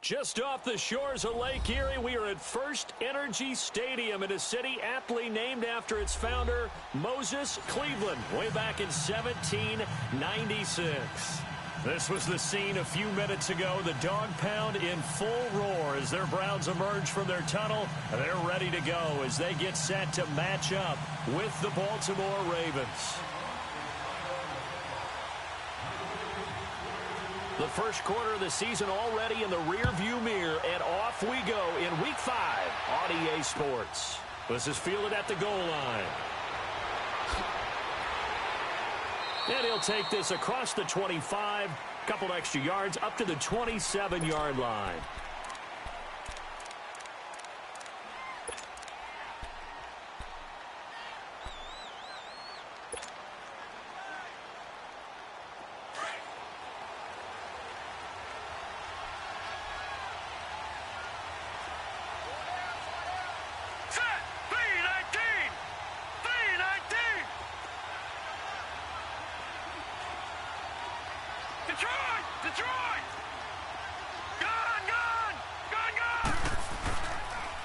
Just off the shores of Lake Erie, we are at First Energy Stadium in a city aptly named after its founder, Moses Cleveland, way back in 1796. This was the scene a few minutes ago. The dog pound in full roar as their Browns emerge from their tunnel. They're ready to go as they get set to match up with the Baltimore Ravens. The first quarter of the season already in the rearview mirror, and off we go in Week 5 on EA Sports. This is fielded at the goal line. And he'll take this across the 25, couple extra yards up to the 27-yard line.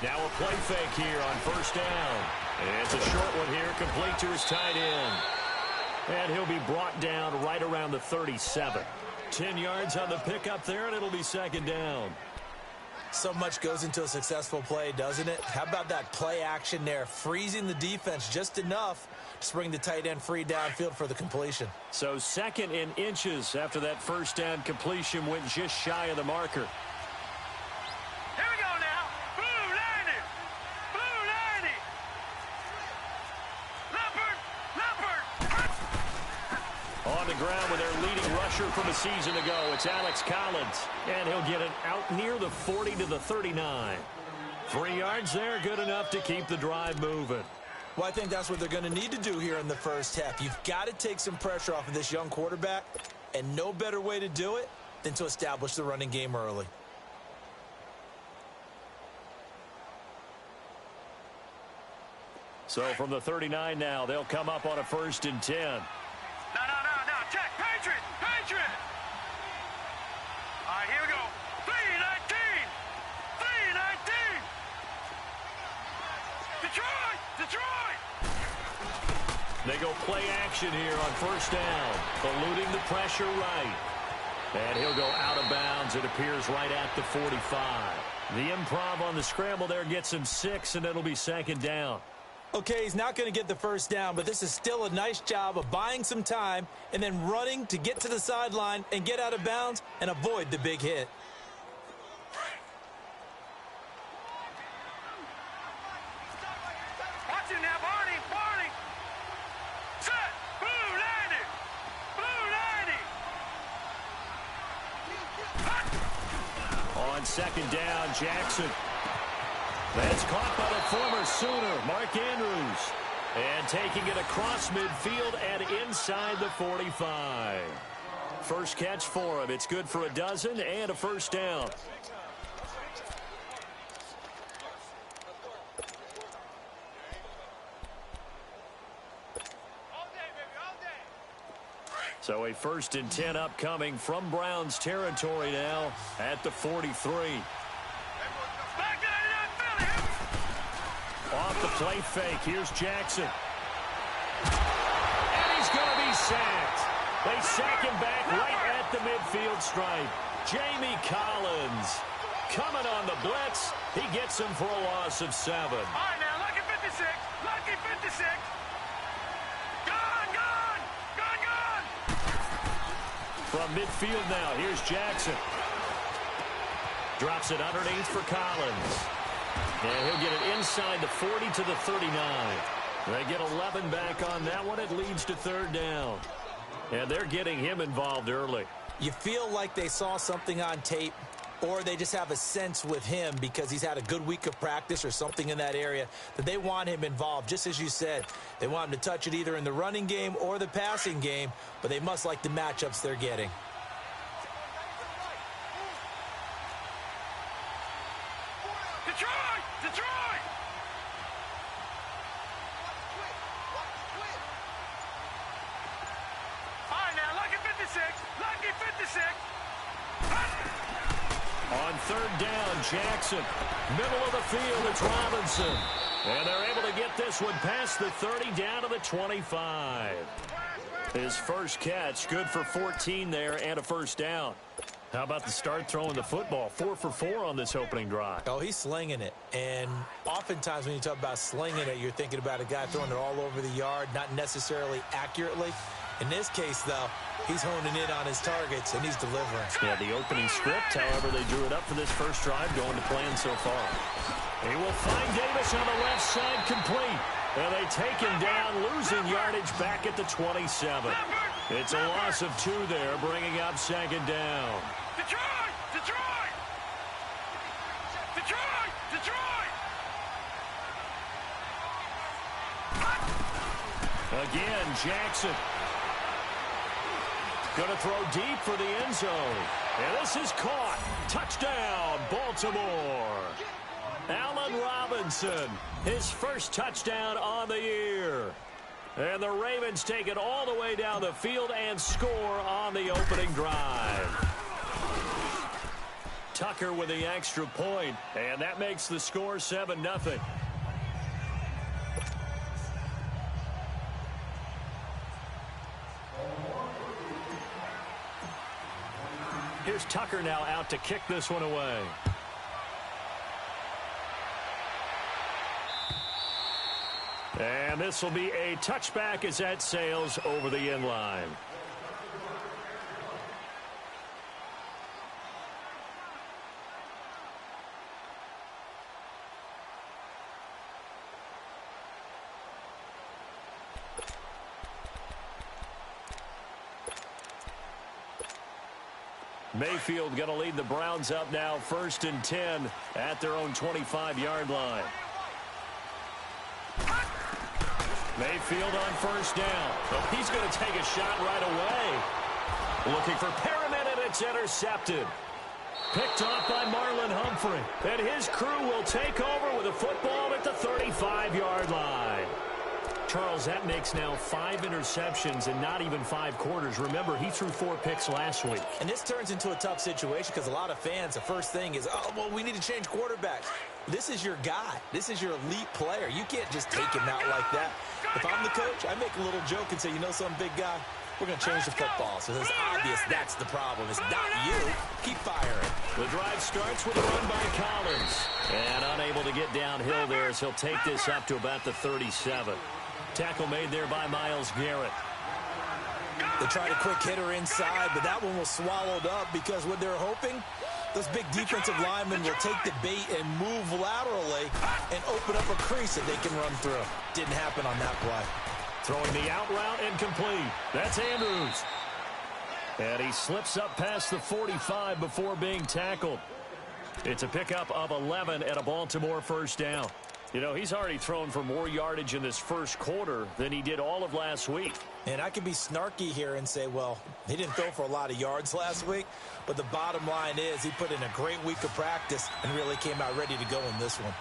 Now a play fake here on first down. It's a short one here, complete to his tight end. And he'll be brought down right around the 37. 10 yards on the pickup there, and it'll be second down. So much goes into a successful play, doesn't it? How about that play action there, freezing the defense just enough to bring the tight end free downfield for the completion. So second in inches after that first down completion went just shy of the marker. Here we go now. Blue 90. Blue 90. Leopard. On the ground with their leading rusher from a season ago, it's Alex Collins. And he'll get it out near the 40 to the 39. 3 yards there, good enough to keep the drive moving. Well, I think that's what they're going to need to do here in the first half. You've got to take some pressure off of this young quarterback, and no better way to do it than to establish the running game early. So from the 39 now, they'll come up on a 1st and 10. No. Check. Patriot. All right, here we go. 319. Detroit. They go play action here on first down, eluding the pressure right. And he'll go out of bounds, it appears, right at the 45. The improv on the scramble there gets him 6, and it'll be second down. Okay, he's not going to get the first down, but this is still a nice job of buying some time and then running to get to the sideline and get out of bounds and avoid the big hit. Watch him now, Barney. Set. Blue 90. On second down, Jackson. That's caught by the former Sooner, Mark Andrews. And taking it across midfield and inside the 45. First catch for him. It's good for a dozen and a first down. So a 1st and 10 upcoming from Browns territory now at the 43. Off the play fake, here's Jackson. And he's going to be sacked. They sack him back right at the midfield stripe. Jamie Collins coming on the blitz. He gets him for a loss of 7. All right, now, lucky 56. Lucky 56. Gone. From midfield now, here's Jackson. Drops it underneath for Collins. And he'll get it inside the 40 to the 39. They get 11 back on that one. It leads to third down. And they're getting him involved early. You feel like they saw something on tape, or they just have a sense with him because he's had a good week of practice or something in that area that they want him involved. Just as you said, they want him to touch it either in the running game or the passing game, but they must like the matchups they're getting. Detroit. All right, now, lucky 56. On third down. Jackson, middle of the field, it's Robinson. And they're able to get this one past the 30 down to the 25. His first catch, good for 14 there and a first down. How about the start throwing the football? 4 for 4 on this opening drive. Oh, he's slinging it. And oftentimes when you talk about slinging it, you're thinking about a guy throwing it all over the yard, not necessarily accurately. In this case, though, he's honing in on his targets, and he's delivering. Yeah, the opening script, however, they drew it up for this first drive, going to plan so far. He will find Davis on the left side, complete. And they take him down, losing yardage back at the 27. It's a loss of 2 there, bringing up second down. Detroit! Detroit! Detroit! Detroit! Again, Jackson. Going to throw deep for the end zone. And this is caught. Touchdown, Baltimore. Allen Robinson, his first touchdown on the year. And the Ravens take it all the way down the field and score on the opening drive. Tucker with the extra point, and that makes the score 7-0. Here's Tucker now out to kick this one away. And this will be a touchback as that sails over the end line. Mayfield going to lead the Browns up now, 1st and 10 at their own 25-yard line. Mayfield on first down. Well, he's going to take a shot right away. Looking for Perriman, and it's intercepted. Picked off by Marlon Humphrey. And his crew will take over with a football at the 35-yard line. Charles, that makes now 5 interceptions in not even 5 quarters. Remember, he threw 4 picks last week. And this turns into a tough situation because a lot of fans, the first thing is, oh, well, we need to change quarterbacks. This is your guy. This is your elite player. You can't just take him out like that. If I'm the coach, I make a little joke and say, you know something, big guy? We're going to change the football. So it's obvious that's the problem. It's not you. Keep firing. The drive starts with a run by Collins. And unable to get downhill there as he'll take this up to about the 37. Tackle made there by Myles Garrett. They tried a quick hitter inside, but that one was swallowed up because what they're hoping, those big defensive linemen will take the bait and move laterally and open up a crease that they can run through. Didn't happen on that play. Throwing the out route and complete. That's Andrews. And he slips up past the 45 before being tackled. It's a pickup of 11 and a Baltimore first down. You know, he's already thrown for more yardage in this first quarter than he did all of last week. And I can be snarky here and say, well, he didn't throw for a lot of yards last week, but the bottom line is he put in a great week of practice and really came out ready to go in this one.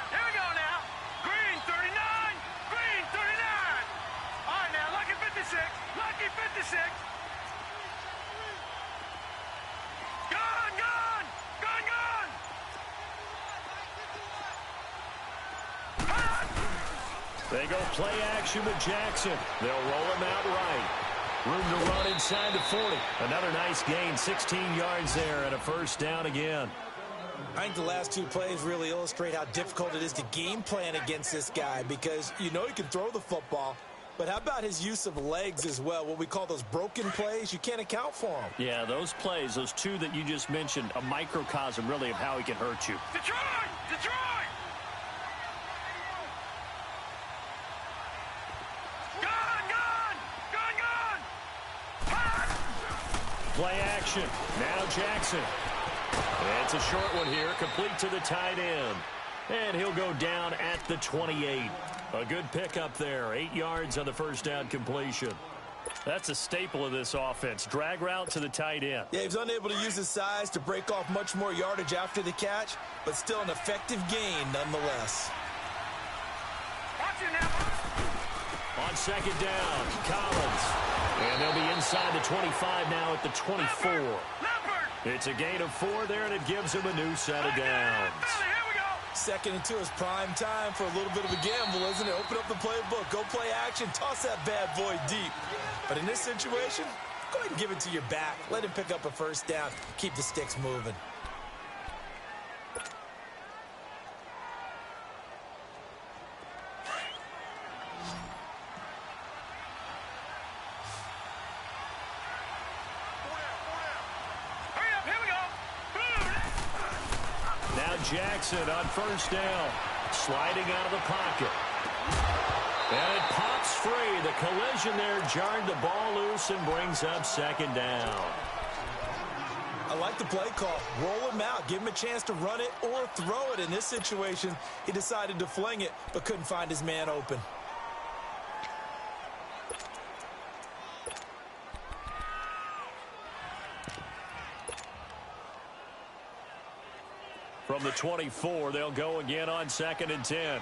Here we go now. Green 39. Green 39. All right, now, lucky 56. Lucky 56. Gone, gone. Gone, gone. They go play action with Jackson. They'll roll him out right. Room to run inside the 40. Another nice gain, 16 yards there and a first down again. I think the last 2 plays really illustrate how difficult it is to game plan against this guy because you know he can throw the football, but how about his use of legs as well? What we call those broken plays, you can't account for them. Yeah, those plays, those 2 that you just mentioned, a microcosm really of how he can hurt you. Detroit! Detroit! Play action. Now Jackson. It's a short one here, complete to the tight end. And he'll go down at the 28. A good pickup there. 8 yards on the first down completion. That's a staple of this offense. Drag route to the tight end. Yeah, he's unable to use his size to break off much more yardage after the catch, but still an effective gain nonetheless. Watch it now. On second down, Collins. And they'll be inside the 25 now at the 24. Leopard! It's a gain of 4 there, and it gives him a new set of downs. Here we go. 2nd and 2 is prime time for a little bit of a gamble, isn't it? Open up the playbook, go play action, toss that bad boy deep. But in this situation, go ahead and give it to your back. Let him pick up a first down. Keep the sticks moving. Jackson on first down, sliding out of the pocket. And it pops free. The collision there jarred the ball loose and brings up 2nd down. I like the play call. Roll him out. Give him a chance to run it or throw it. In this situation, he decided to fling it, but couldn't find his man open. From the 24, they'll go again on 2nd and 10. Here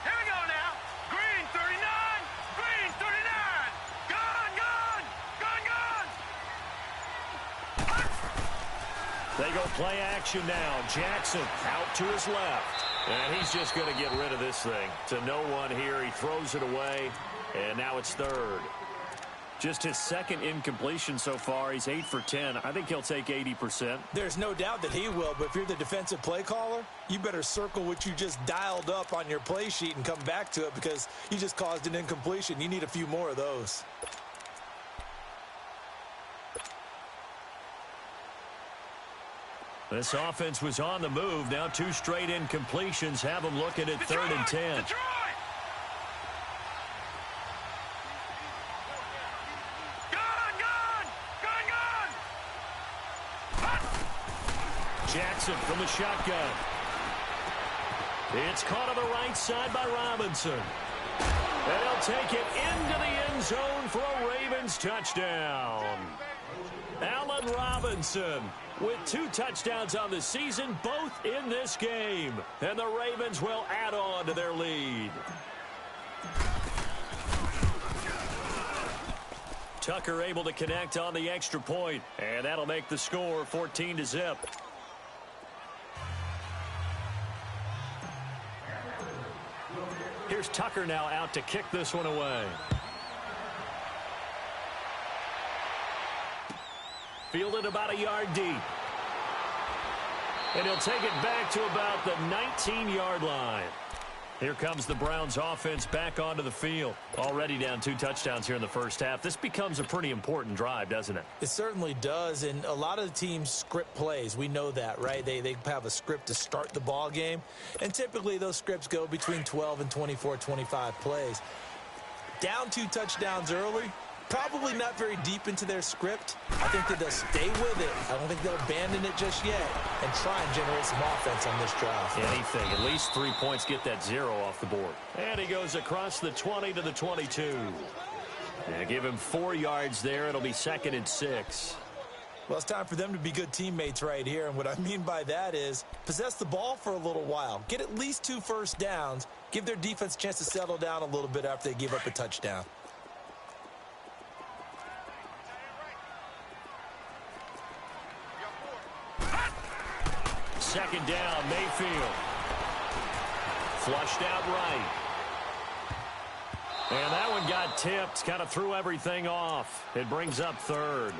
we go now. Green 39. Green 39. Gone. They go play action now. Jackson out to his left. And he's just going to get rid of this thing. To no one here. He throws it away. And now it's 3rd. Just his 2nd incompletion so far. He's 8 for 10. I think he'll take 80%. There's no doubt that he will, but if you're the defensive play caller, you better circle what you just dialed up on your play sheet and come back to it because you just caused an incompletion. You need a few more of those. This offense was on the move. Now 2 straight incompletions have them looking at 3rd and 10. Detroit. Jackson from the shotgun. It's caught on the right side by Robinson. And he'll take it into the end zone for a Ravens touchdown. Allen Robinson with 2 touchdowns on the season, both in this game. And the Ravens will add on to their lead. Tucker able to connect on the extra point, and that'll make the score 14-0. Here's Tucker now out to kick this one away. Fielded about a yard deep. And he'll take it back to about the 19-yard line. Here comes the Browns offense back onto the field. Already down 2 touchdowns here in the first half. This becomes a pretty important drive, doesn't it? It certainly does, and a lot of the teams script plays. We know that, right? They have a script to start the ball game, and typically those scripts go between 12 and 24, 25 plays. Down 2 touchdowns early, probably not very deep into their script. I think that they'll stay with it. I don't think they'll abandon it just yet and try and generate some offense on this drive. Anything. At least 3 points, get that 0 off the board. And he goes across the 20 to the 22. And give him 4 yards there. It'll be 2nd and 6. Well, it's time for them to be good teammates right here. And what I mean by that is possess the ball for a little while. Get at least 2 first downs. Give their defense a chance to settle down a little bit after they give up a touchdown. Second down, Mayfield. Flushed out right. And that one got tipped, kind of threw everything off. It brings up 3rd.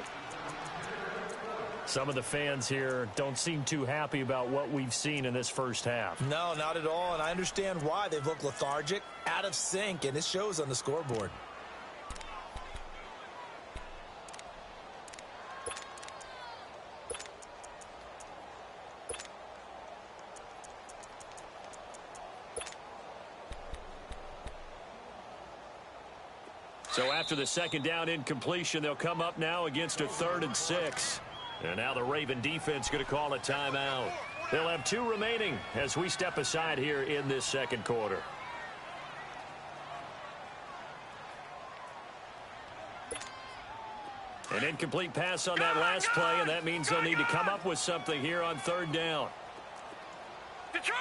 Some of the fans here don't seem too happy about what we've seen in this first half. No, not at all, and I understand why. They've looked lethargic, out of sync, and it shows on the scoreboard. So after the second down incompletion, they'll come up now against a 3rd and 6. And now the Raven defense going to call a timeout. They'll have 2 remaining as we step aside here in this second quarter. An incomplete pass on that last play, and that means they'll need to come up with something here on 3rd down. Detroit!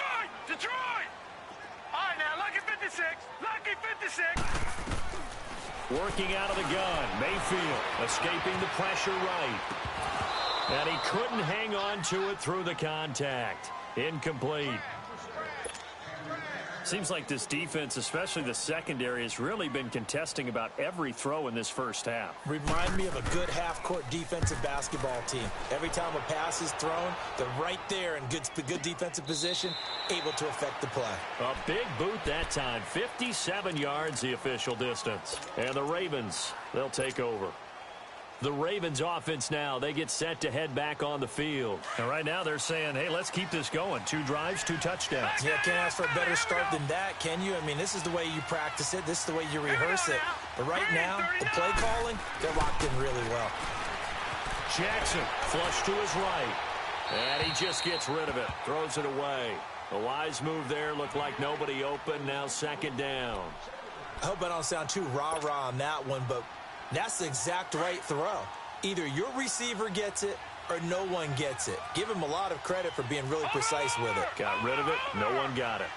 Detroit! All right, now, lucky 56. Lucky 56. Working out of the gun. Mayfield escaping the pressure right. And he couldn't hang on to it through the contact. Incomplete. Seems like this defense, especially the secondary, has really been contesting about every throw in this first half. Remind me of a good half-court defensive basketball team. Every time a pass is thrown, they're right there in good defensive position, able to affect the play. A big boot that time. 57 yards the official distance. And the Ravens, they'll take over. The Ravens offense now, they get set to head back on the field. And right now they're saying, hey, let's keep this going. 2 drives, 2 touchdowns. Yeah, can't ask for a better start than that, can you? I mean, this is the way you practice it. This is the way you rehearse it. But right now, the play calling, they're locked in really well. Jackson, flush to his right. And he just gets rid of it. Throws it away. A wise move there. Looked like nobody open. Now 2nd down. I hope I don't sound too rah-rah on that one, but that's the exact right throw. Either your receiver gets it or no one gets it. Give him a lot of credit for being really precise with it. Got rid of it. No one got it.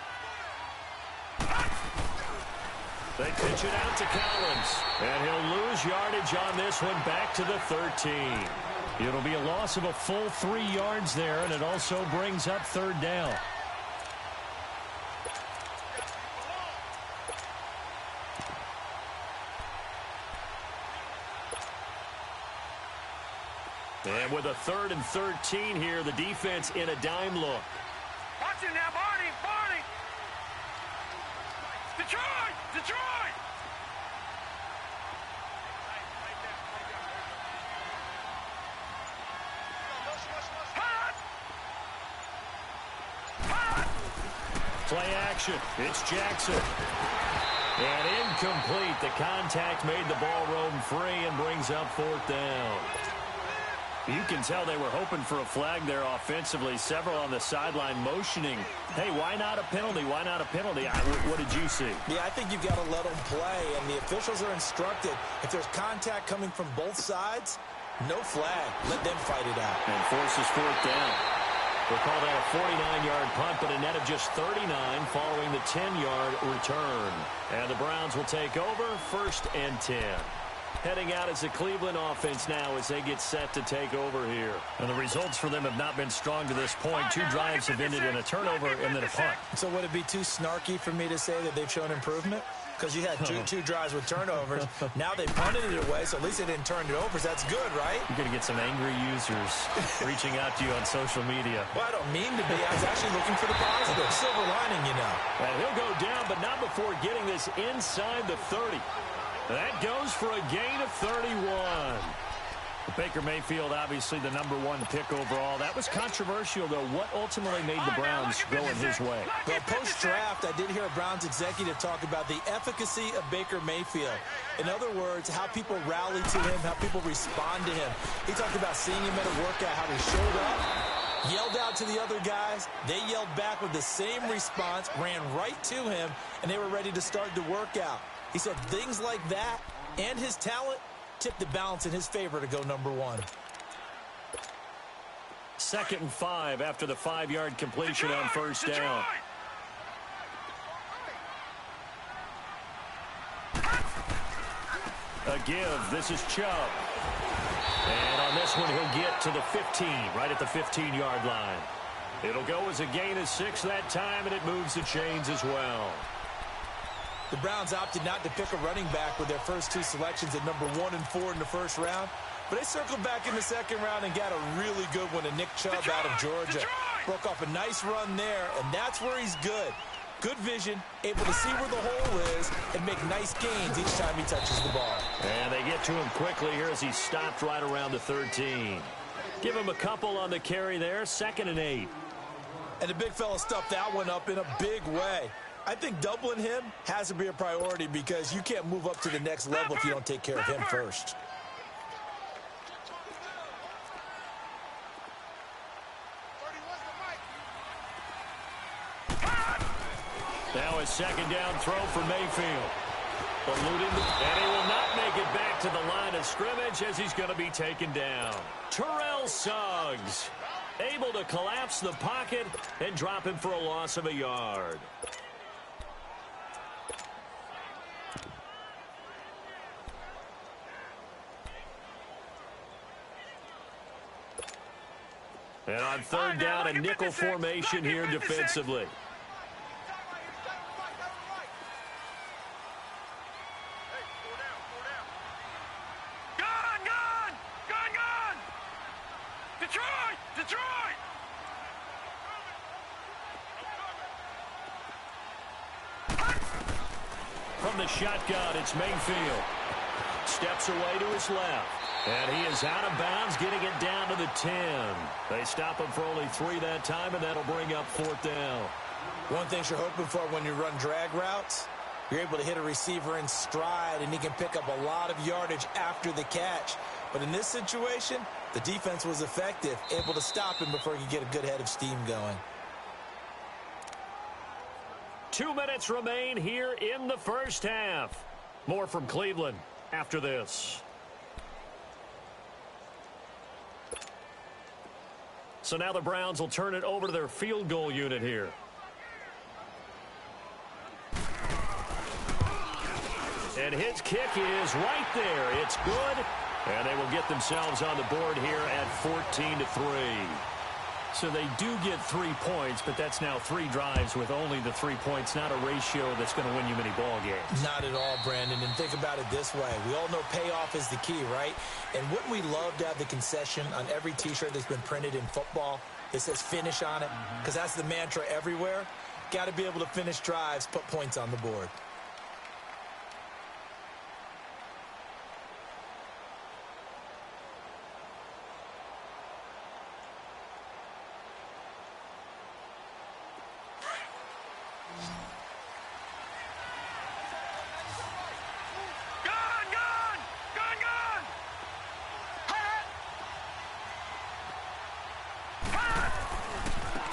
They pitch it out to Collins. And he'll lose yardage on this one back to the 13. It'll be a loss of a full 3 yards there, and it also brings up 3rd down. And with a 3rd and 13 here, the defense in a dime look. Watch it now, Barney, Barney! Detroit! Detroit! Hot! Hot! Play action. It's Jackson. And incomplete. The contact made the ball roam free and brings up 4th down. You can tell they were hoping for a flag there offensively. Several on the sideline motioning. Hey, why not a penalty? Why not a penalty? What did you see? Yeah, I think you've got to let them play, and the officials are instructed. If there's contact coming from both sides, no flag. Let them fight it out. And forces 4th down. We'll call that a 49-yard punt, but a net of just 39 following the 10-yard return. And the Browns will take over 1st and 10. Heading out as the Cleveland offense now as they get set to take over here. And the results for them have not been strong to this point. 2 drives have ended in a turnover and then a punt. So would it be too snarky for me to say that they've shown improvement? Because you had two drives with turnovers. Now they punted it away, so at least they didn't turn it over. So that's good, right? You're going to get some angry users reaching out to you on social media. Well, I don't mean to be. I was actually looking for the positive. Silver lining, you know. And he'll go down, but not before getting this inside the 30. That goes for a gain of 31. Baker Mayfield, obviously the #1 pick overall. That was controversial, though. What ultimately made the Browns go in his way? Well, post-draft, I did hear a Browns executive talk about the efficacy of Baker Mayfield. In other words, how people rally to him, how people respond to him. He talked about seeing him at a workout, how he showed up, yelled out to the other guys. They yelled back with the same response, ran right to him, and they were ready to start the workout. He said things like that and his talent tipped the balance in his favor to go #1. 2nd and 5 after the 5-yard completion on 1st down. A give. This is Chubb. And on this one, he'll get to the 15, right at the 15-yard line. It'll go as a gain of 6 that time, and it moves the chains as well. The Browns opted not to pick a running back with their first 2 selections at #1 and 4 in the 1st round. But they circled back in the 2nd round and got a really good one in Nick Chubb out of Georgia. Broke off a nice run there, and that's where he's good. Good vision, able to see where the hole is, and make nice gains each time he touches the ball. And they get to him quickly here as he stopped right around the 13. Give him a couple on the carry there, 2nd and 8. And the big fella stuffed that one up in a big way. I think doubling him has to be a priority because you can't move up to the next level if you don't take care of him first. Now a 2nd down throw for Mayfield. Eluding, and he will not make it back to the line of scrimmage as he's going to be taken down. Terrell Suggs able to collapse the pocket and drop him for a loss of a yard. And on third down, a nickel formation here defensively. Detroit! From the shotgun, it's Mayfield. Steps away to his left. And he is out of bounds, getting it down to the 10. They stop him for only 3 that time, and that'll bring up 4th down. One thing you're hoping for when you run drag routes, you're able to hit a receiver in stride, and he can pick up a lot of yardage after the catch. But in this situation, the defense was effective, able to stop him before he could get a good head of steam going. 2 minutes remain here in the first half. More from Cleveland after this. So now the Browns will turn it over to their field goal unit here. And his kick is right there. It's good. And they will get themselves on the board here at 14-3. So they do get 3 points, but that's now 3 drives with only the 3 points, not a ratio that's going to win you many ball games. Not at all, Brandon. And think about it this way. We all know payoff is the key, right? And wouldn't we love to have the concession on every T-shirt that's been printed in football that says finish on it? Because that's the mantra everywhere. Got to be able to finish drives, put points on the board.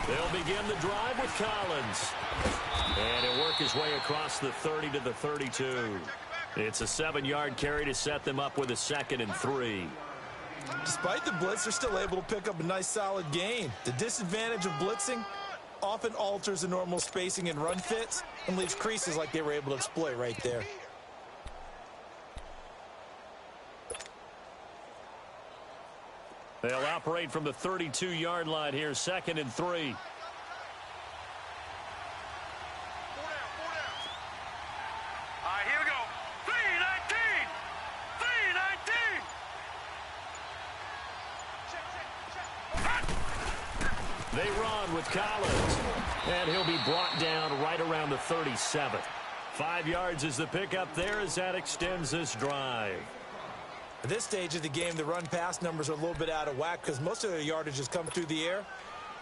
They'll begin the drive with Collins. And he'll work his way across the 30 to the 32. It's a 7-yard carry to set them up with a 2nd and 3. Despite the blitz, they're still able to pick up a nice solid gain. The disadvantage of blitzing often alters the normal spacing and run fits and leaves creases like they were able to exploit right there. They'll operate from the 32-yard line here, 2nd and 3. 4 down. All right, here we go. 3-19. 3-19. They run with Collins. And he'll be brought down right around the 37. 5 yards is the pickup there as that extends this drive. At this stage of the game, the run-pass numbers are a little bit out of whack because most of their yardage has come through the air.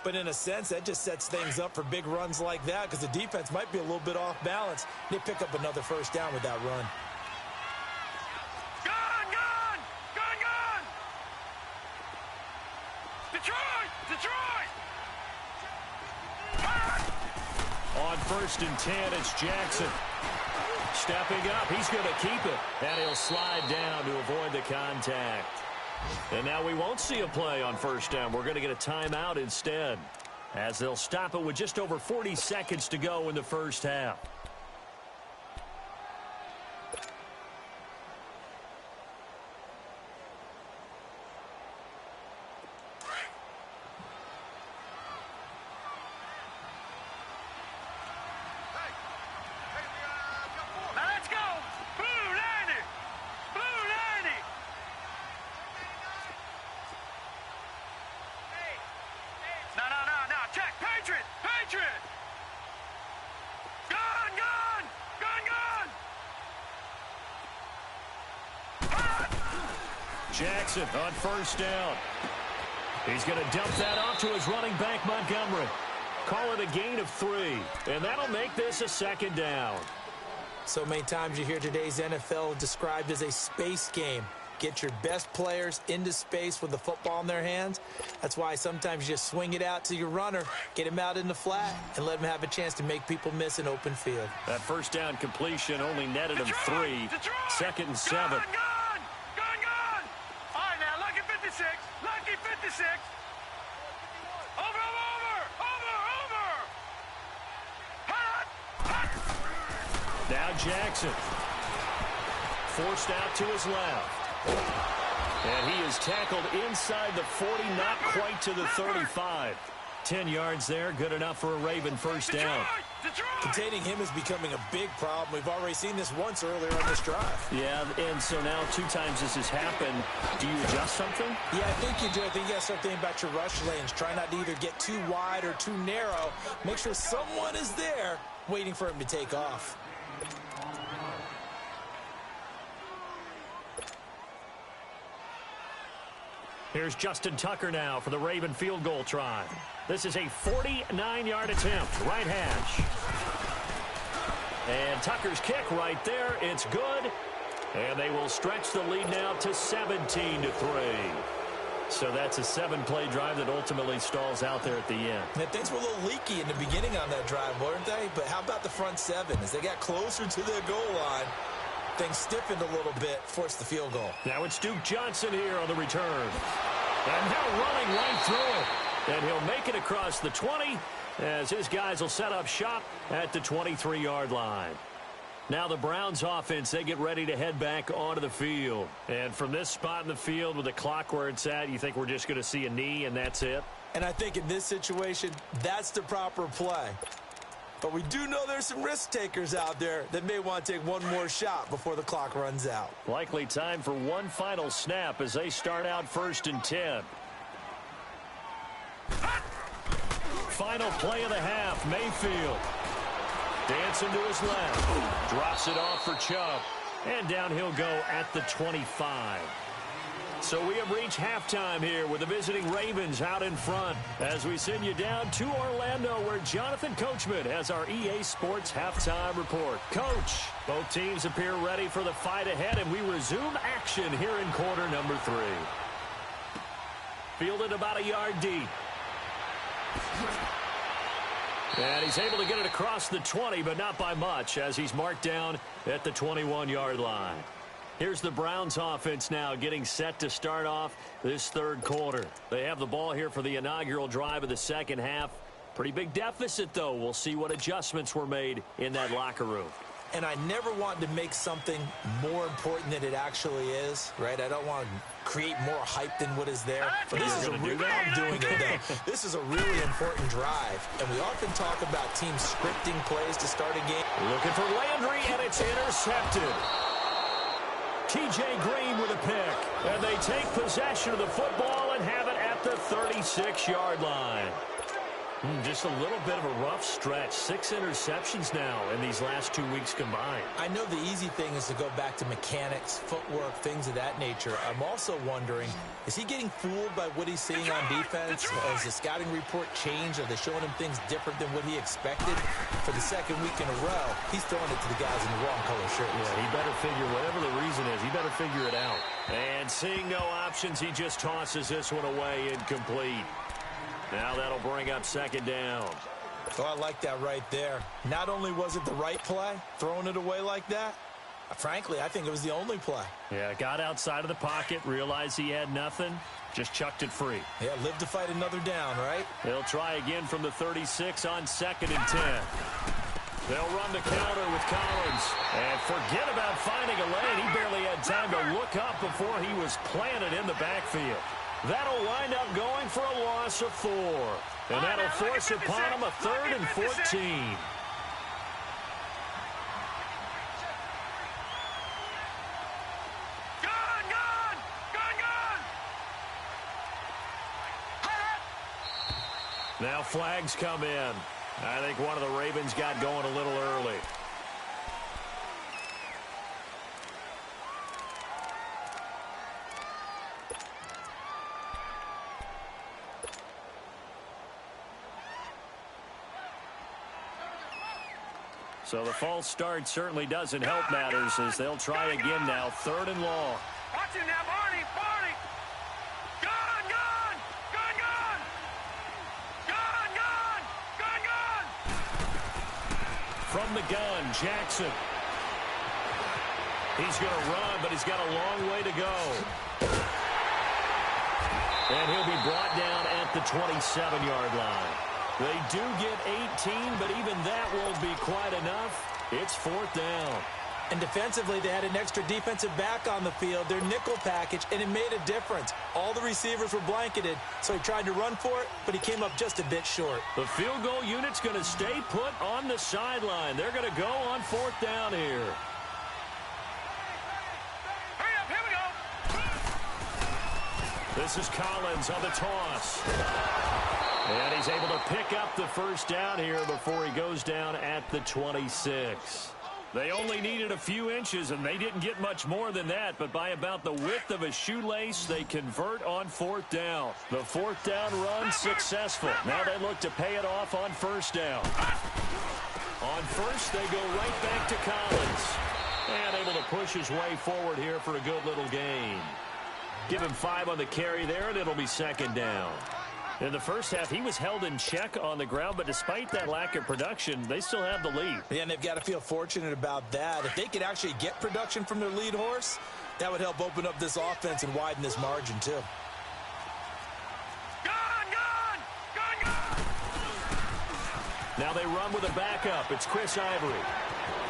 But in a sense, that just sets things up for big runs like that because the defense might be a little bit off balance. They pick up another 1st down with that run. Gun! Detroit! On 1st and 10, it's Jackson. Stepping up, he's going to keep it. And he'll slide down to avoid the contact. And now we won't see a play on 1st down. We're going to get a timeout instead, as they'll stop it with just over 40 seconds to go in the first half. Jackson on 1st down. He's going to dump that off to his running back, Montgomery. Call it a gain of 3, and that'll make this a 2nd down. So many times you hear today's NFL described as a space game. Get your best players into space with the football in their hands. That's why sometimes you just swing it out to your runner, get him out in the flat, and let him have a chance to make people miss an open field. That 1st down completion only netted him 3. 2nd and 7. Lucky 56. Over. Now Jackson. Forced out to his left. And he is tackled inside the 40, not quite to the 35. 10 yards there, good enough for a Raven first down. Containing him is becoming a big problem. We've already seen this once earlier on this drive. Yeah, and so now 2 times this has happened. Do you adjust something? Yeah, I think you do. I think you got to start thinking about your rush lanes. Try not to either get too wide or too narrow. Make sure someone is there waiting for him to take off. Here's Justin Tucker now for the Raven field goal try. This is a 49-yard attempt, right hash. And Tucker's kick right there. It's good. And they will stretch the lead now to 17-3. So that's a 7-play drive that ultimately stalls out there at the end. And things were a little leaky in the beginning on that drive, weren't they? But how about the front 7? As they got closer to their goal line, things stiffened a little bit, forced the field goal. Now it's Duke Johnson here on the return. And now running right through it. And he'll make it across the 20 as his guys will set up shop at the 23-yard line. Now the Browns offense, they get ready to head back onto the field. And from this spot in the field with the clock where it's at, you think we're just going to see a knee and that's it? And I think in this situation, that's the proper play. But we do know there's some risk takers out there that may want to take one more shot before the clock runs out. Likely time for one final snap as they start out 1st and 10. Final play of the half, Mayfield. Dancing to his left. Drops it off for Chubb. And down he'll go at the 25. So we have reached halftime here with the visiting Ravens out in front as we send you down to Orlando where Jonathan Coachman has our EA Sports halftime report. Coach, both teams appear ready for the fight ahead, and we resume action here in quarter number 3. Fielded about a yard deep. And he's able to get it across the 20, but not by much as he's marked down at the 21-yard line. Here's the Browns offense now getting set to start off this 3rd quarter. They have the ball here for the inaugural drive of the second half. Pretty big deficit, though. We'll see what adjustments were made in that locker room. And I never want to make something more important than it actually is, right? I don't want to create more hype than what is there. But this is a real, I'm doing it, though. This is a really important drive. And we often talk about teams scripting plays to start a game. Looking for Landry, and it's intercepted. T.J. Green with a pick. And they take possession of the football and have it at the 36-yard line. Just a little bit of a rough stretch. 6 interceptions now in these last 2 weeks combined. I know the easy thing is to go back to mechanics, footwork, things of that nature. I'm also wondering, is he getting fooled by what he's seeing on defense? Has the scouting report changed? Are they showing him things different than what he expected? For the 2nd week in a row, he's throwing it to the guys in the wrong color shirts. Yeah, he better figure, whatever the reason is, he better figure it out. And seeing no options, he just tosses this one away incomplete. Now that'll bring up 2nd down. Oh, I like that right there. Not only was it the right play, throwing it away like that, frankly, I think it was the only play. Yeah, got outside of the pocket, realized he had nothing, just chucked it free. Yeah, live to fight another down, right? They'll try again from the 36 on 2nd and 10. They'll run the counter with Collins. And forget about finding a lane. He barely had time to look up before he was planted in the backfield. That'll wind up going for a loss of 4. And that'll force upon him a 3rd and 14. Now flags come in. I think one of the Ravens got going a little early. So the false start certainly doesn't help matters as they'll try again now. 3rd and long. Watch it now, Barney, Barney. Gone, gone, gone, gone. Gone, gone, gone, gone. From the gun, Jackson. He's going to run, but he's got a long way to go. And he'll be brought down at the 27-yard line. They do get 18, but even that won't be quite enough. It's 4th down. And defensively, they had an extra defensive back on the field, their nickel package, and it made a difference. All the receivers were blanketed, so he tried to run for it, but he came up just a bit short. The field goal unit's going to stay put on the sideline. They're going to go on 4th down here. Hurry up, here we go. This is Collins on the toss. And he's able to pick up the first down here before he goes down at the 26. They only needed a few inches, and they didn't get much more than that. But by about the width of a shoelace, they convert on 4th down. The 4th down run successful. Now they look to pay it off on 1st down. On 1st, they go right back to Collins. And able to push his way forward here for a good little gain. Give him 5 on the carry there, and it'll be 2nd down. In the first half, he was held in check on the ground, but despite that lack of production, they still have the lead. Yeah, and they've got to feel fortunate about that. If they could actually get production from their lead horse, that would help open up this offense and widen this margin, too. Gone! Now they run with a backup. It's Chris Ivory.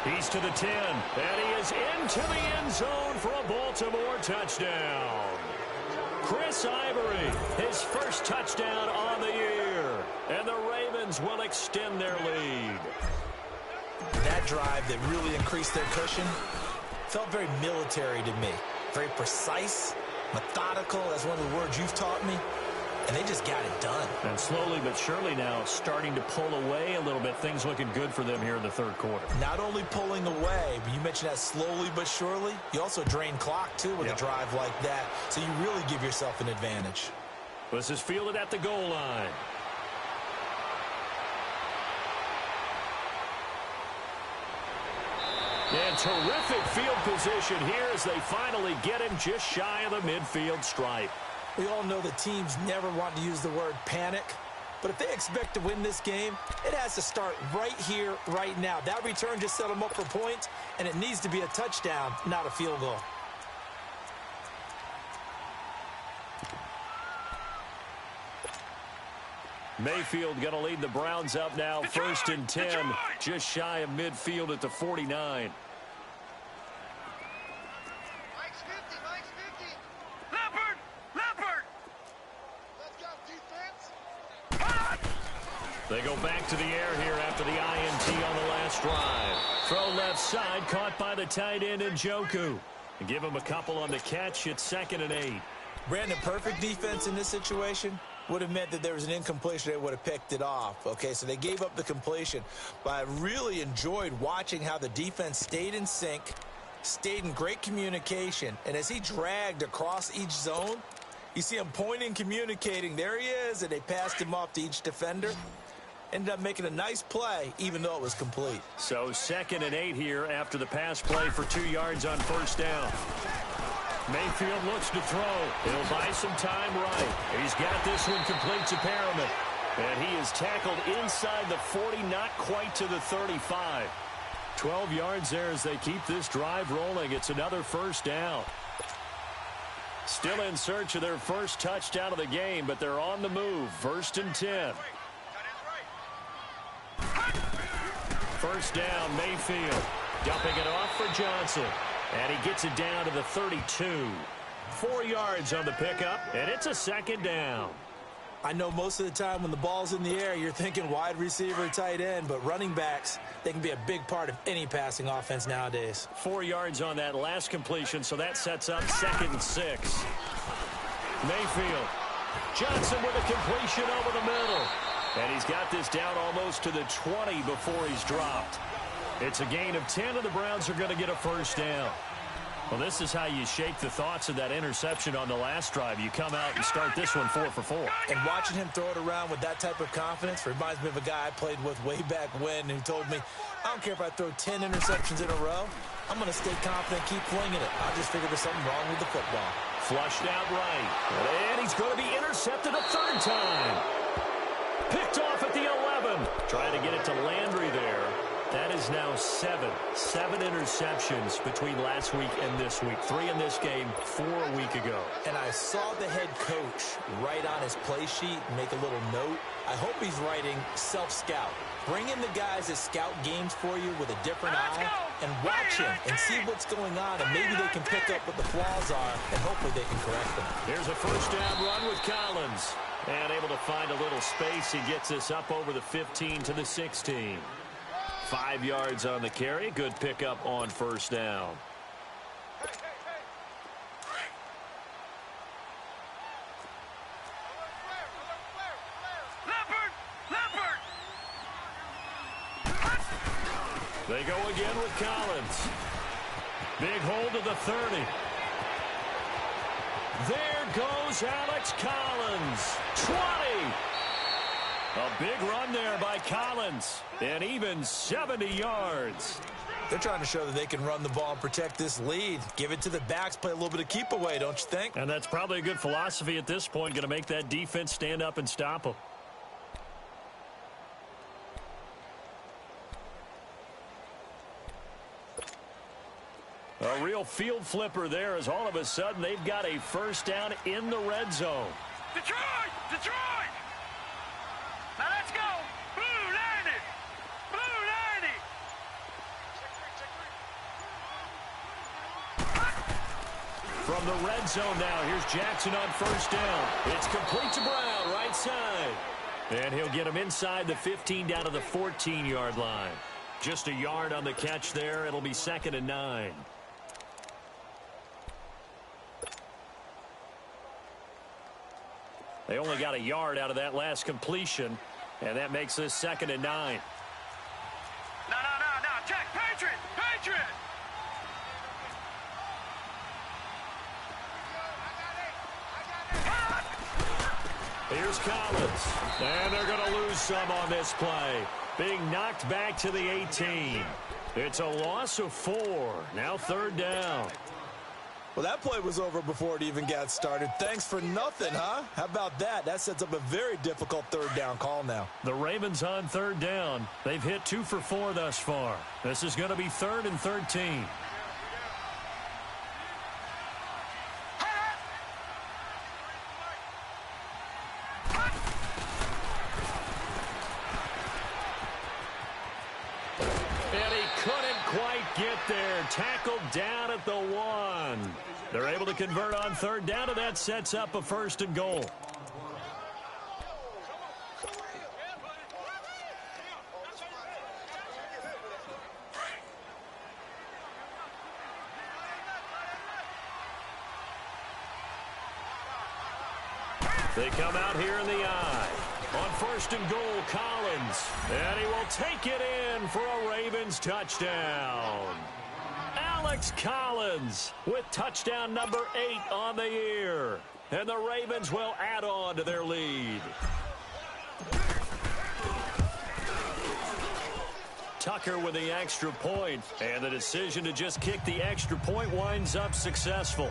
He's to the 10, and he is into the end zone for a Baltimore touchdown. Chris Ivory, his first touchdown on the year. And the Ravens will extend their lead. That drive that really increased their cushion felt very military to me. Very precise, methodical, that's one of the words you've taught me. And they just got it done. And slowly but surely now starting to pull away a little bit. Things looking good for them here in the 3rd quarter. Not only pulling away, but you mentioned that slowly but surely. You also drain clock, too, with a drive like that. So you really give yourself an advantage. This is fielded at the goal line. And terrific field position here as they finally get him just shy of the midfield stripe. We all know the teams never want to use the word panic, but if they expect to win this game, it has to start right here, right now. That return just set them up for points, and it needs to be a touchdown, not a field goal. Mayfield going to lead the Browns up now, 1st and 10, just shy of midfield at the 49. They go back to the air here after the INT on the last drive. Throw left side, caught by the tight end Njoku. Give him a couple on the catch. It's 2nd and 8. Brandon, perfect defense in this situation would have meant that there was an incompletion. They would have picked it off. Okay, so they gave up the completion. But I really enjoyed watching how the defense stayed in sync, stayed in great communication. And as he dragged across each zone, you see him pointing, communicating. There he is, and they passed him off to each defender. Ended up making a nice play, even though it was complete. So 2nd and 8 here after the pass play for 2 yards on 1st down. Mayfield looks to throw. He'll buy some time right. He's got this one complete to Perriman. And he is tackled inside the 40, not quite to the 35. 12 yards there as they keep this drive rolling. It's another 1st down. Still in search of their first touchdown of the game, but they're on the move. 1st and 10. 1st down, Mayfield. Dumping it off for Johnson. And he gets it down to the 32. 4 yards on the pickup, and it's a 2nd down. I know most of the time when the ball's in the air, you're thinking wide receiver, tight end, but running backs, they can be a big part of any passing offense nowadays. 4 yards on that last completion, so that sets up 2nd and 6. Mayfield. Johnson with a completion over the middle. And he's got this down almost to the 20 before he's dropped. It's a gain of 10, and the Browns are going to get a 1st down. Well, this is how you shake the thoughts of that interception on the last drive. You come out and start this one 4 for 4. And watching him throw it around with that type of confidence reminds me of a guy I played with way back when who told me, I don't care if I throw 10 interceptions in a row. I'm going to stay confident, keep flinging it. I just figured there's something wrong with the football. Flushed out right. And he's going to be intercepted a 3rd time. Picked off at the 11. Trying to get it to Landry there. That is now 7 interceptions between last week and this week. 3 in this game, 4 a week ago. And I saw the head coach write on his play sheet and make a little note. I hope he's writing self-scout. Bring in the guys that scout games for you with a different eye and watch him and see what's going on, and maybe they can pick up what the flaws are, and hopefully they can correct them. Here's a first down run with Collins. And able to find a little space. He gets us up over the 15 to the 16. 5 yards on the carry. Good pickup on first down. They go again with Collins. Big hold of the 30. There goes Alex Collins. 20. A big run there by Collins. And even 70 yards. They're trying to show that they can run the ball and protect this lead. Give it to the backs, play a little bit of keep away, don't you think? And that's probably a good philosophy at this point. Going to make that defense stand up and stop them. A real field flipper there, as all of a sudden they've got a first down in the red zone. Detroit! Detroit! Now let's go! Blue 90! Blue 90! From the red zone now, here's Jackson on first down. It's complete to Brown, right side. And he'll get him inside the 15 down to the 14-yard line. Just a yard on the catch there. It'll be 2nd and 9. They only got a yard out of that last completion, and that makes this 2nd and 9. No, check, Patriot! Patriot! Here's Collins, and they're going to lose some on this play. Being knocked back to the 18. It's a loss of 4. Now 3rd down. Well, that play was over before it even got started. Thanks for nothing, huh? How about that? That sets up a very difficult 3rd down call now. The Ravens on 3rd down. They've hit 2 for 4 thus far. This is going to be 3rd and 13. Get there, tackled down at the 1. They're able to convert on 3rd down, and that sets up a 1st and goal. They come out here in the eye. On 1st and goal, Collins. And he will take it in for a Ravens touchdown. Alex Collins with touchdown number 8 on the year. And the Ravens will add on to their lead. Tucker with the extra point. And the decision to just kick the extra point winds up successful.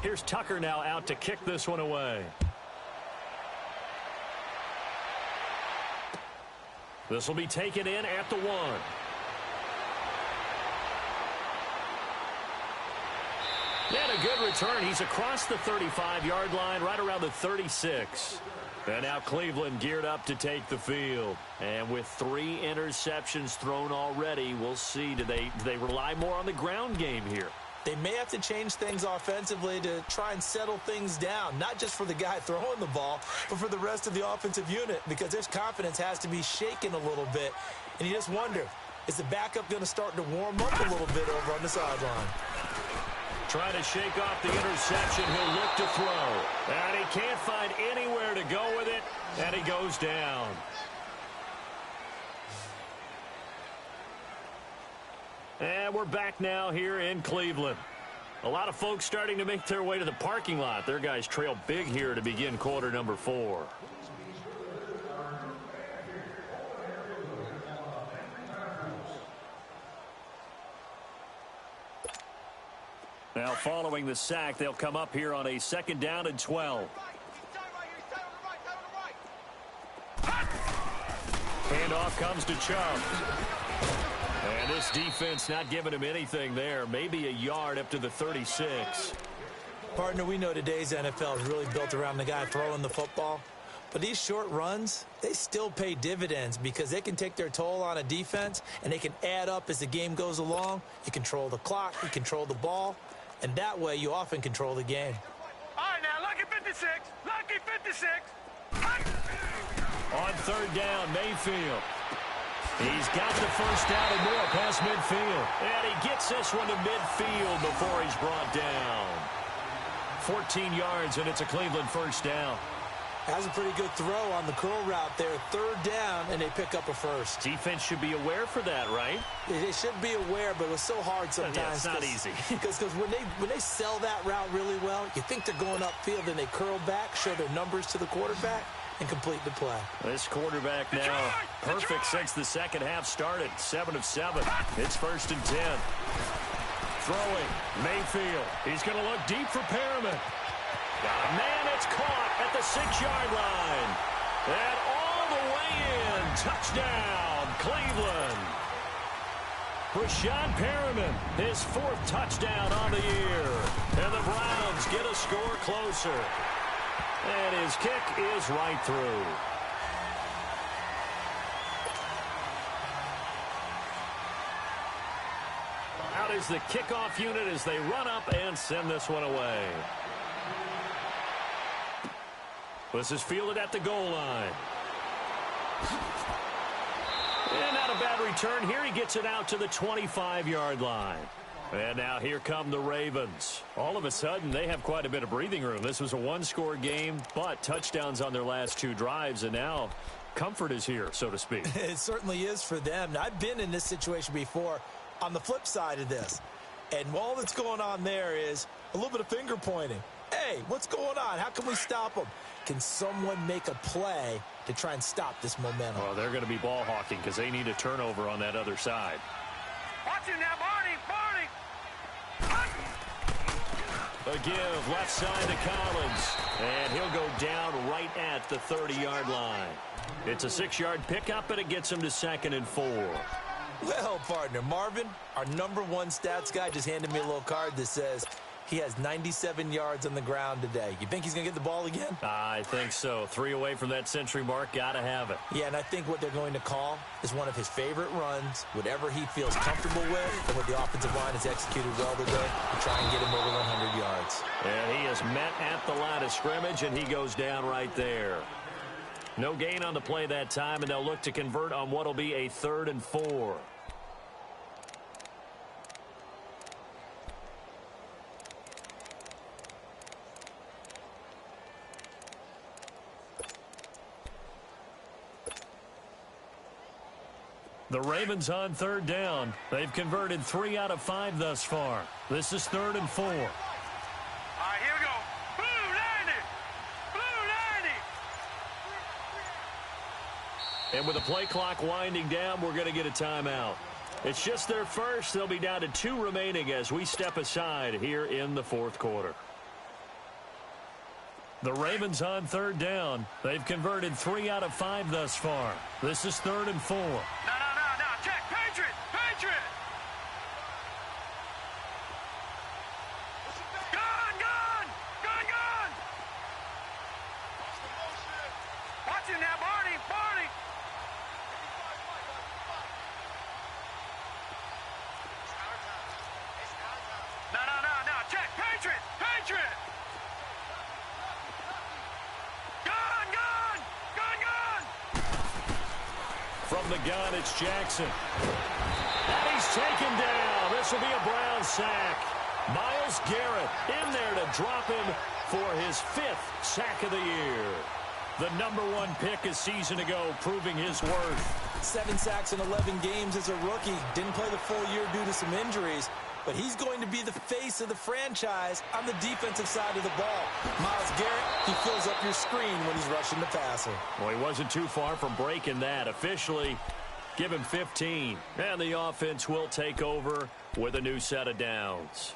Here's Tucker now out to kick this one away. This will be taken in at the 1. And a good return. He's across the 35-yard line, right around the 36. And now Cleveland geared up to take the field. And with 3 interceptions thrown already, we'll see. Do they rely more on the ground game here? They may have to change things offensively to try and settle things down, not just for the guy throwing the ball, but for the rest of the offensive unit, because their confidence has to be shaken a little bit. And you just wonder, is the backup going to start to warm up a little bit over on the sideline? Trying to shake off the interception. He'll look to throw. And he can't find anywhere to go with it, and he goes down. And we're back now here in Cleveland. A lot of folks starting to make their way to the parking lot. Their guys trail big here to begin quarter number 4. Now following the sack, they'll come up here on a 2nd down and 12. Handoff comes to Chubb. And this defense not giving him anything there. Maybe a yard up to the 36. Partner, we know today's NFL is really built around the guy throwing the football. But these short runs, they still pay dividends because they can take their toll on a defense and they can add up as the game goes along. You control the clock, you control the ball, and that way you often control the game. All right, now, lucky 56. Lucky 56. On third down, Mayfield. He's got the first down and more past midfield. And he gets this one to midfield before he's brought down. 14 yards, and it's a Cleveland first down. That's a pretty good throw on the curl route there. Third down, and they pick up a first. Defense should be aware for that, right? They should be aware, but it's so hard sometimes. Yeah, it's not easy. Because when they sell that route really well, you think they're going upfield, and they curl back, show their numbers to the quarterback, and complete the play. This quarterback now perfect since the second half started. 7 of 7. It's 1st and 10. Throwing, Mayfield. He's going to look deep for Perriman. Got a man, it's caught at the 6-yard line. And all the way in. Touchdown, Cleveland. Rashad Perriman, his 4th touchdown on the year. And the Browns get a score closer. And his kick is right through. Out is the kickoff unit as they run up and send this one away. This is fielded at the goal line. And not a bad return here. He gets it out to the 25-yard line. And now here come the Ravens. All of a sudden, they have quite a bit of breathing room. This was a one-score game, but touchdowns on their last 2 drives, and now comfort is here, so to speak. It certainly is for them. Now, I've been in this situation before on the flip side of this, and all that's going on there is a little bit of finger pointing. Hey, what's going on? How can we stop them? Can someone make a play to try and stop this momentum? Well, they're going to be ball hawking because they need a turnover on that other side. Watch it now, Barney. A give left side to Collins. And he'll go down right at the 30-yard line. It's a 6-yard pickup, and it gets him to 2nd and 4. Well, partner, Marvin, our number 1 stats guy, just handed me a little card that says he has 97 yards on the ground today. You think he's going to get the ball again? I think so. 3 away from that century mark. Got to have it. Yeah, and I think what they're going to call is one of his favorite runs, whatever he feels comfortable with, and what the offensive line has executed well today, to try and get him over 100 yards. And he is met at the line of scrimmage, and he goes down right there. No gain on the play that time, and they'll look to convert on what will be a 3rd and 4. The Ravens on 3rd down. They've converted 3 out of 5 thus far. This is 3rd and 4. All right, here we go. Blue 90. Blue 90. And with the play clock winding down, we're going to get a timeout. It's just their first. They'll be down to 2 remaining as we step aside here in the 4th quarter. The Ravens on 3rd down. They've converted 3 out of 5 thus far. This is 3rd and 4. No. Check. Patriot. Gun. Watch it now, Barney. No. Check. Patriot. From the gun, it's Jackson. And he's taken down. This will be a Brown sack. Myles Garrett in there to drop him for his 5th sack of the year. The number 1 pick a season ago, proving his worth. 7 sacks in 11 games as a rookie. Didn't play the full year due to some injuries. But he's going to be the face of the franchise on the defensive side of the ball. Myles Garrett, he fills up your screen when he's rushing the passer. Well, he wasn't too far from breaking that. Officially, give him 15. And the offense will take over with a new set of downs.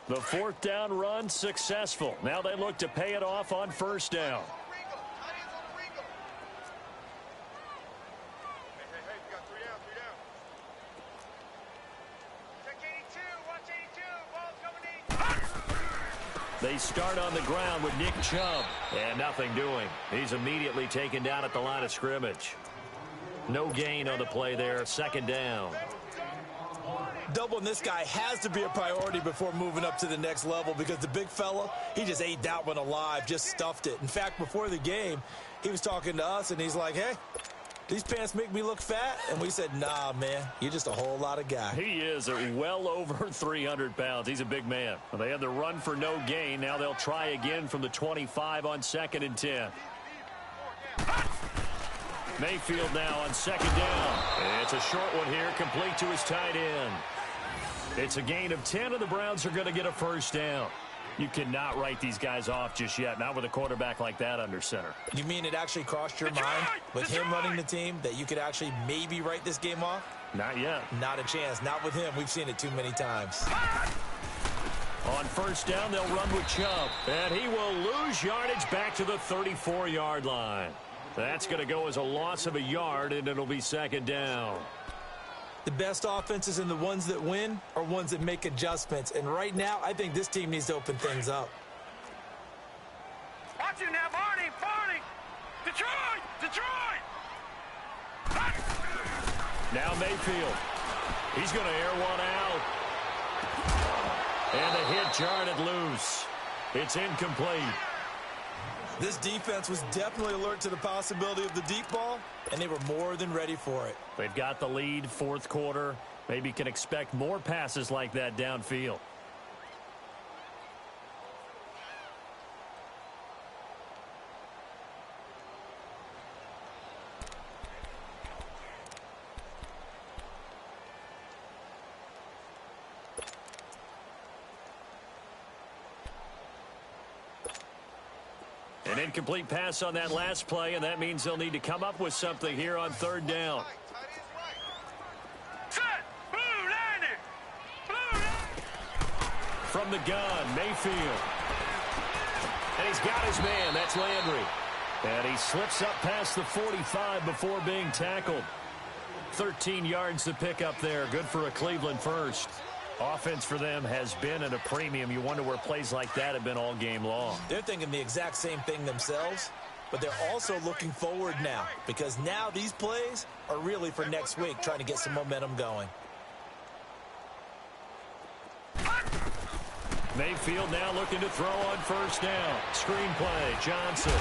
The 4th down run successful. Now they look to pay it off on 1st down. They start on the ground with Nick Chubb. And nothing doing. He's immediately taken down at the line of scrimmage. No gain on the play there. Second down. Doubling this guy has to be a priority before moving up to the next level because the big fella, he just ate that one alive, just stuffed it. In fact, before the game, he was talking to us, and he's like, hey, these pants make me look fat? And we said, nah, man, you're just a whole lot of guy. He is well over 300 pounds. He's a big man. Well, they had the run for no gain. Now they'll try again from the 25 on 2nd and 10. Mayfield now on 2nd down. It's a short one here, complete to his tight end. It's a gain of 10, and the Browns are going to get a first down. You cannot write these guys off just yet, not with a quarterback like that under center. You mean it actually crossed your mind with him running the team that you could actually maybe write this game off? Not yet. Not a chance. Not with him. We've seen it too many times. On first down, they'll run with Chubb. And he will lose yardage back to the 34-yard line. That's going to go as a loss of a yard, and it'll be 2nd down. The best offenses and the ones that win are ones that make adjustments. And right now, I think this team needs to open things up. Watch you now, Barney, Barney. Detroit, Detroit. Now Mayfield. He's going to air one out. And the hit jarred loose. It's incomplete. This defense was definitely alert to the possibility of the deep ball, and they were more than ready for it. They've got the lead, 4th quarter. Maybe can expect more passes like that downfield. An incomplete pass on that last play, and that means they'll need to come up with something here on 3rd down. Set. Blue Landry. Blue Landry. From the gun, Mayfield. And he's got his man. That's Landry. And he slips up past the 45 before being tackled. 13 yards to pick up there. Good for a Cleveland first. Offense for them has been at a premium. You wonder where plays like that have been all game long. They're thinking the exact same thing themselves, but they're also looking forward now because now these plays are really for next week, trying to get some momentum going. Mayfield now looking to throw on first down. Screen play, Johnson.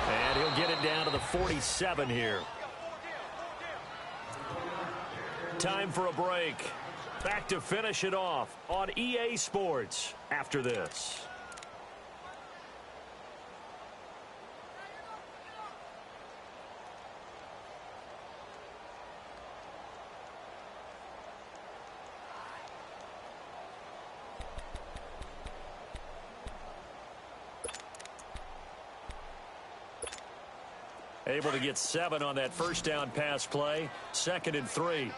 And he'll get it down to the 47 here. Time for a break. Back to finish it off on EA Sports after this. Able to get 7 on that first down pass play. 2nd and 3.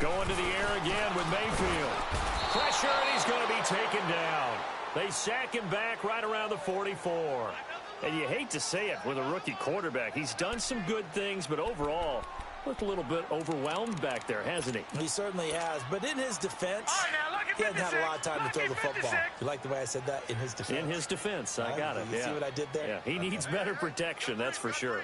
Going to the air again with Mayfield. Pressure, and he's going to be taken down. They sack him back right around the 44. And you hate to say it with a rookie quarterback. He's done some good things, but overall, looked a little bit overwhelmed back there, hasn't he? He certainly has. But in his defense, he hasn't had a lot of time to throw the football. You like the way I said that? In his defense? In his defense. I got it. You see what I did there? Yeah, he needs better protection, that's for sure.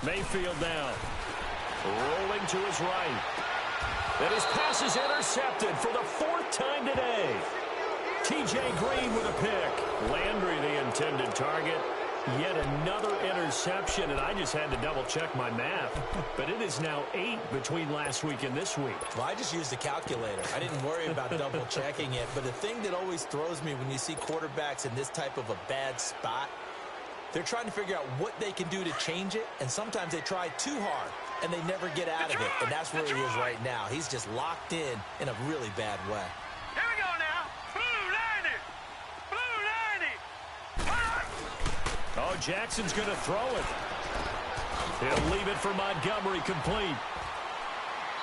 Mayfield now. Rolling to his right. And his pass is intercepted for the 4th time today. T.J. Green with a pick. Landry the intended target. Yet another interception, and I just had to double-check my math. But it is now 8 between last week and this week. Well, I just used a calculator. I didn't worry about double-checking it. But the thing that always throws me when you see quarterbacks in this type of a bad spot, they're trying to figure out what they can do to change it, and sometimes they try too hard, and they never get out of it, and that's where he is right now. He's just locked in a really bad way. Here we go now. Blue Landry. Blue Landry. Oh, Jackson's going to throw it. He'll leave it for Montgomery complete.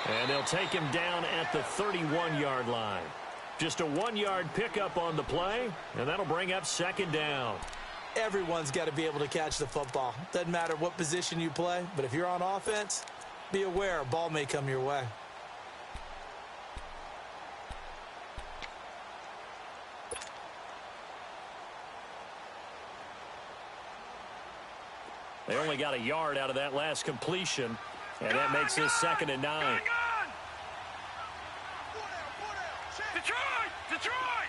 And they'll take him down at the 31-yard line. Just a 1-yard pickup on the play, and that'll bring up 2nd down. Everyone's got to be able to catch the football. Doesn't matter what position you play, but if you're on offense, be aware a ball may come your way. They only got a yard out of that last completion, and that makes this 2nd and 9. Detroit! Detroit!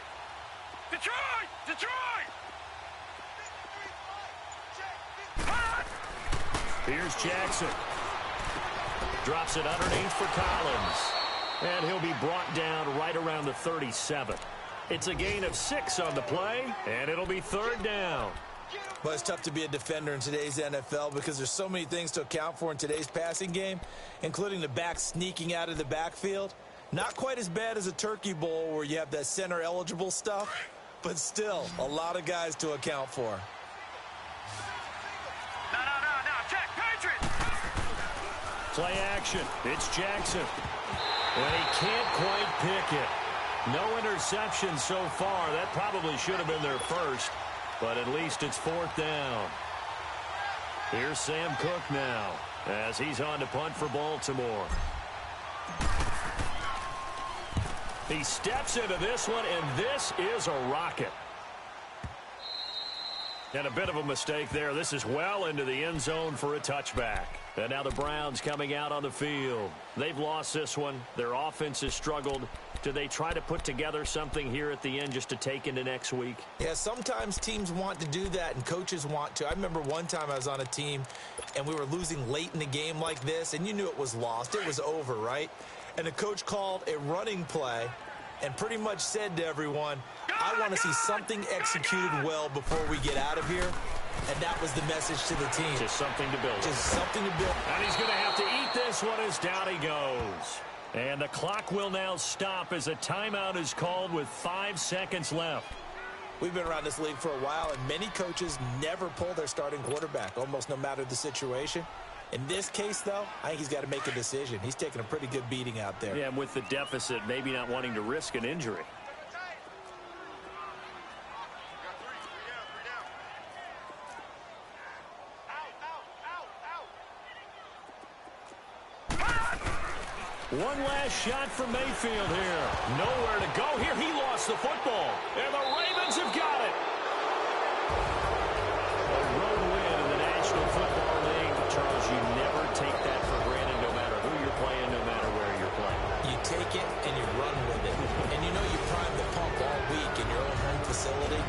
Detroit! Detroit! Here's Jackson. Drops it underneath for Collins. And he'll be brought down right around the 37. It's a gain of 6 on the play, and it'll be 3rd down. Well, it's tough to be a defender in today's NFL because there's so many things to account for in today's passing game, including the back sneaking out of the backfield. Not quite as bad as a turkey bowl where you have that center-eligible stuff, but still a lot of guys to account for. No, check, Patriots! Play action. It's Jackson. And he can't quite pick it. No interception so far. That probably should have been their first, but at least it's 4th down. Here's Sam Cook now as he's on to punt for Baltimore. He steps into this one, and this is a rocket. And a bit of a mistake there. This is well into the end zone for a touchback. And now the Browns coming out on the field. They've lost this one. Their offense has struggled. Do they try to put together something here at the end just to take into next week? Yeah, sometimes teams want to do that, and coaches want to. I remember one time I was on a team, and we were losing late in the game like this, and you knew it was lost. It was over, right? And the coach called a running play and pretty much said to everyone, I want to see something executed well before we get out of here. And that was the message to the team. Just something to build. Just something to build. And he's going to have to eat this one as down he goes. And the clock will now stop as a timeout is called with 5 seconds left. We've been around this league for a while, and many coaches never pull their starting quarterback, almost no matter the situation. In this case, though, I think he's got to make a decision. He's taking a pretty good beating out there. Yeah, and with the deficit, maybe not wanting to risk an injury. One last shot from Mayfield here. Nowhere to go here. He lost the football. And the Ravens have got it. A road win in the National Football League. Charles, you never take that for granted no matter who you're playing, no matter where you're playing. You take it and you run with it. And you know you prime the pump all week in your own home facility.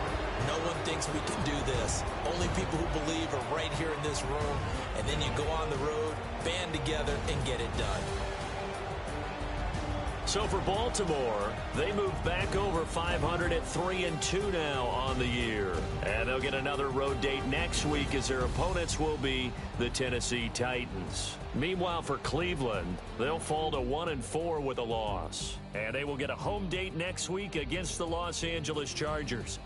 No one thinks we can do this. Only people who believe are right here in this room. And then you go on the road, band together, and get it done. So for Baltimore, they move back over 500 at 3-2 now on the year. And they'll get another road date next week as their opponents will be the Tennessee Titans. Meanwhile, for Cleveland, they'll fall to 1-4 with a loss. And they will get a home date next week against the Los Angeles Chargers.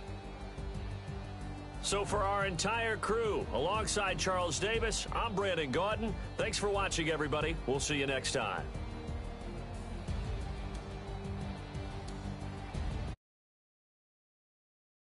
So for our entire crew, alongside Charles Davis, I'm Brandon Gaudin. Thanks for watching, everybody. We'll see you next time.